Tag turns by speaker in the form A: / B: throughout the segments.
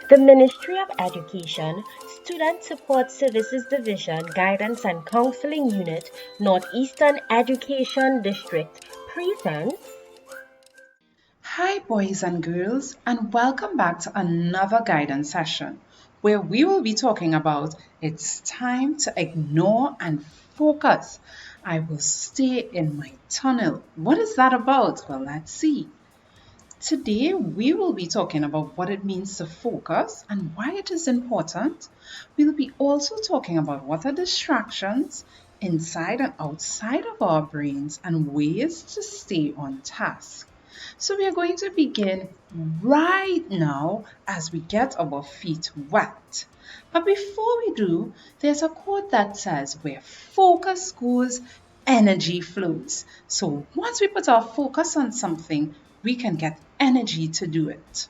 A: The Ministry of Education, Student Support Services Division, Guidance and Counseling Unit, Northeastern Education District presents.
B: Hi, boys and girls, and welcome back to another guidance session where we will be talking about it's time to ignore and focus. I will stay in my tunnel. What is that about? Well, let's see. Today, we will be talking about what it means to focus and why it is important. We'll be also talking about what are distractions inside and outside of our brains and ways to stay on task. So, we are going to begin right now as we get our feet wet. But before we do, there's a quote that says, where focus goes, energy flows. So, once we put our focus on something, we can get energy to do it.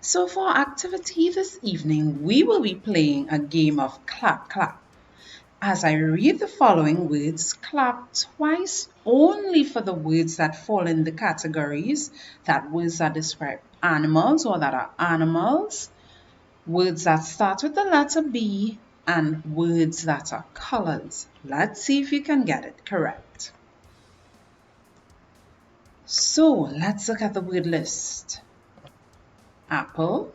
B: So, for our activity this evening, we will be playing a game of clap clap. As I read the following words, clap twice only for the words that fall in the categories, that words that describe animals or that are animals, words that start with the letter B, and words that are colors. Let's see if you can get it correct. So let's look at the word list. Apple,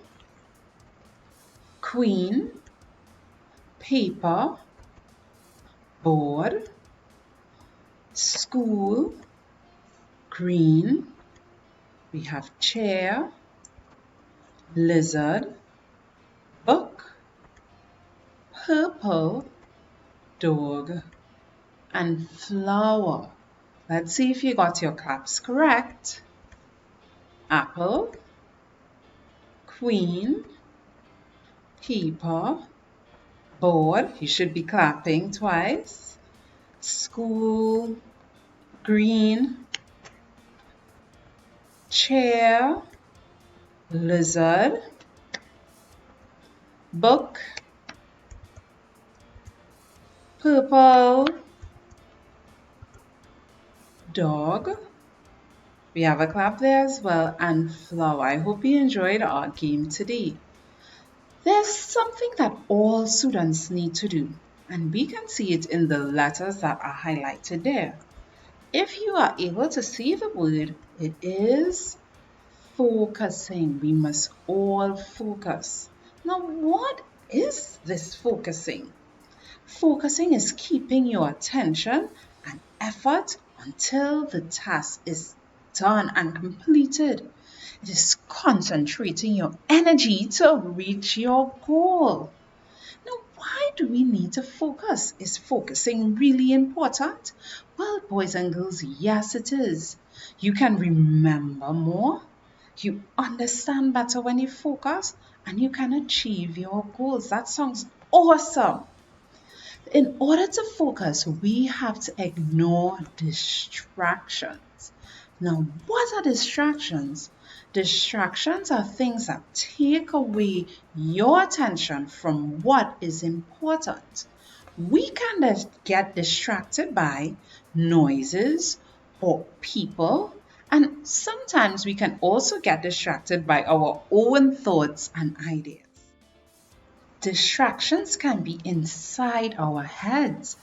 B: queen, paper, board, school, green, we have chair, lizard, book, purple, dog, and flower. Let's see if you got your claps correct. Apple, queen, paper, board, you should be clapping twice, school, green, chair, lizard, book, purple, dog. We have a clap there as well, and flower. I hope you enjoyed our game today. There's something that all students need to do, and we can see it in the letters that are highlighted there. If you are able to see the word, it is focusing. We must all focus. Now, what is this focusing? Focusing is keeping your attention and effort until the task is done and completed. It is concentrating your energy to reach your goal. Now, why do we need to focus? Is focusing really important? Well, boys and girls, yes, it is. You can remember more, you understand better when you focus, and you can achieve your goals. That sounds awesome. In order to focus, we have to ignore distractions. Now, what are distractions? Distractions are things that take away your attention from what is important. We can get distracted by noises or people, and sometimes we can also get distracted by our own thoughts and ideas. Distractions can be inside our heads,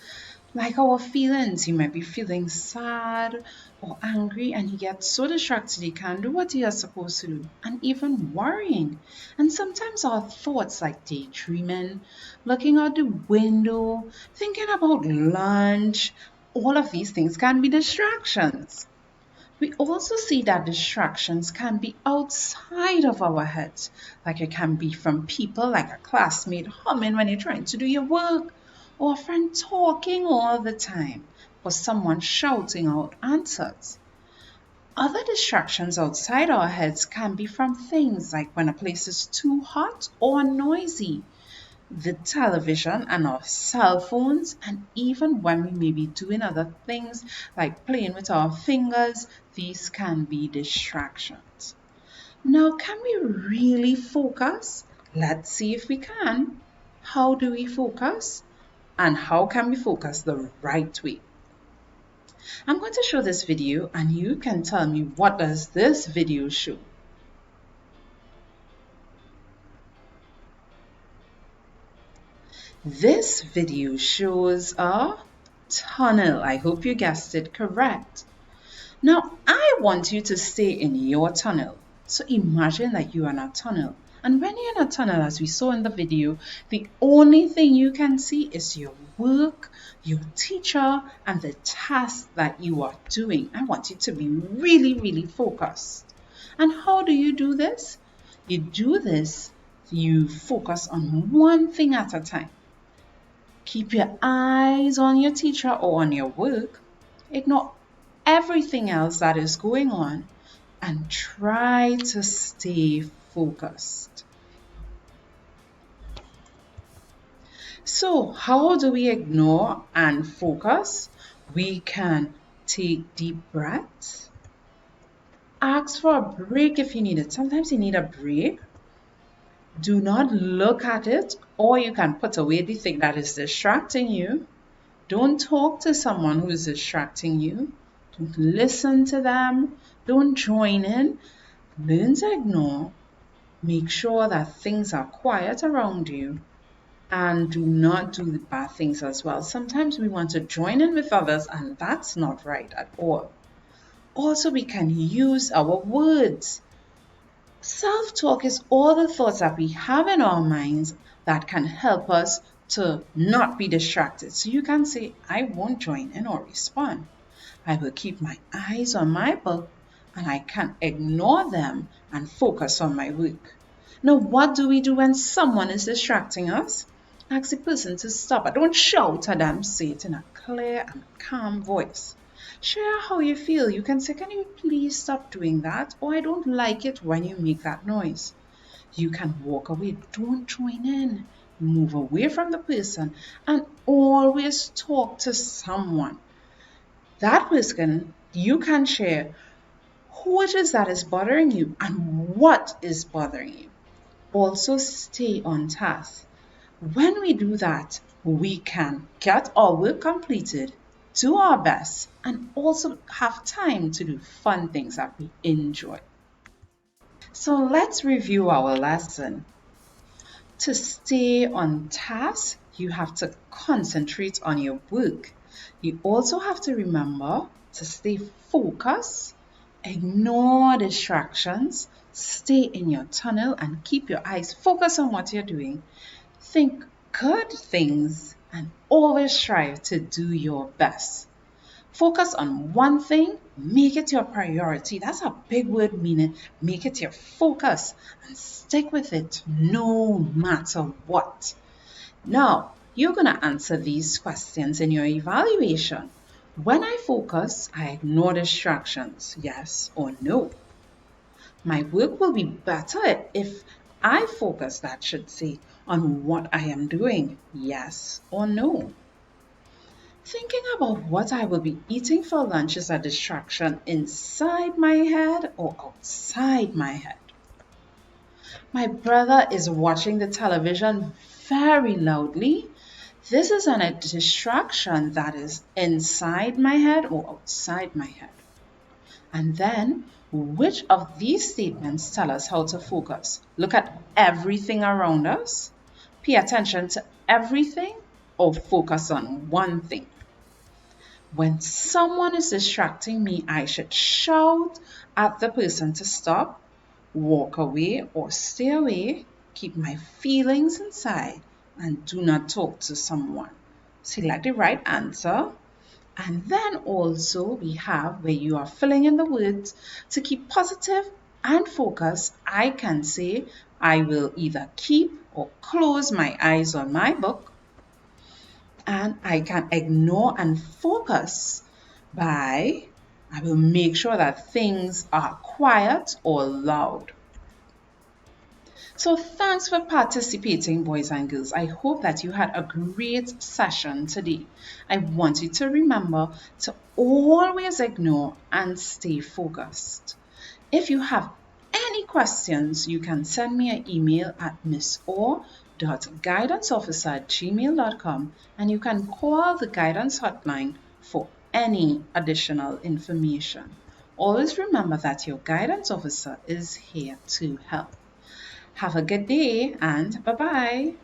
B: like our feelings. You might be feeling sad or angry, and you get so distracted you can't do what you're supposed to do, and even worrying. And sometimes our thoughts, like daydreaming, looking out the window, thinking about lunch, all of these things can be distractions. We also see that distractions can be outside of our heads, like it can be from people like a classmate humming when you're trying to do your work, or a friend talking all the time, or someone shouting out answers. Other distractions outside our heads can be from things like when a place is too hot or noisy, the television and our cell phones, and even when we may be doing other things like playing with our fingers, these can be distractions. Now, can we really focus? Let's see if we can. How do we focus? And how can we focus the right way? I'm going to show this video and you can tell me, what does this video show? This video shows a tunnel. I hope you guessed it correct. Now, I want you to stay in your tunnel. So imagine that you are in a tunnel. And when you're in a tunnel, as we saw in the video, the only thing you can see is your work, your teacher, and the task that you are doing. I want you to be really, really focused. And how do you do this? You do this, you focus on one thing at a time. Keep your eyes on your teacher or on your work. Ignore everything else that is going on and try to stay focused. So, how do we ignore and focus? We can take deep breaths. Ask for a break if you need it. Sometimes you need a break. Do not look at it, or you can put away the thing that is distracting you. Don't talk to someone who is distracting you. Don't listen to them. Don't join in. Learn to ignore. Make sure that things are quiet around you. And do not do the bad things as well. Sometimes we want to join in with others, and that's not right at all. Also, we can use our words. Self-talk is all the thoughts that we have in our minds that can help us to not be distracted. So you can say, I won't join in or respond. I will keep my eyes on my book and I can ignore them and focus on my work. Now, what do we do when someone is distracting us? Ask the person to stop. But don't shout at them. Say it in a clear and calm voice. Share how you feel. You can say, can you please stop doing that? Or I don't like it when you make that noise. You can walk away. Don't join in. Move away from the person and always talk to someone. That person, you can share who it is that is bothering you and what is bothering you. Also, stay on task. When we do that, we can get our work completed, do our best, and also have time to do fun things that we enjoy. So let's review our lesson. To stay on task, you have to concentrate on your work. You also have to remember to stay focused, ignore distractions, stay in your tunnel, and keep your eyes focused on what you're doing. Think good things and always strive to do your best. Focus on one thing, make it your priority. That's a big word, meaning make it your focus and stick with it no matter what. Now, you're going to answer these questions in your evaluation. When I focus, I ignore distractions, yes or no. My work will be better if I focus, that should say, on what I am doing, yes or no. Thinking about what I will be eating for lunch is a distraction inside my head or outside my head. My brother is watching the television very loudly. This is a distraction that is inside my head or outside my head. And then, which of these statements tell us how to focus? Look at everything around us, pay attention to everything, or focus on one thing. When someone is distracting me, I should shout at the person to stop, walk away or stay away, keep my feelings inside, and do not talk to someone. Select the right answer. And then also we have where you are filling in the words. To keep positive and focused, I can say I will either keep or close my eyes on my book. And I can ignore and focus by I will make sure that things are quiet or loud. So thanks for participating, boys and girls. I hope that you had a great session today. I want you to remember to always ignore and stay focused. If you have any questions, you can send me an email at missorr.guidanceofficer@gmail.com and you can call the guidance hotline for any additional information. Always remember that your guidance officer is here to help. Have a good day and bye-bye.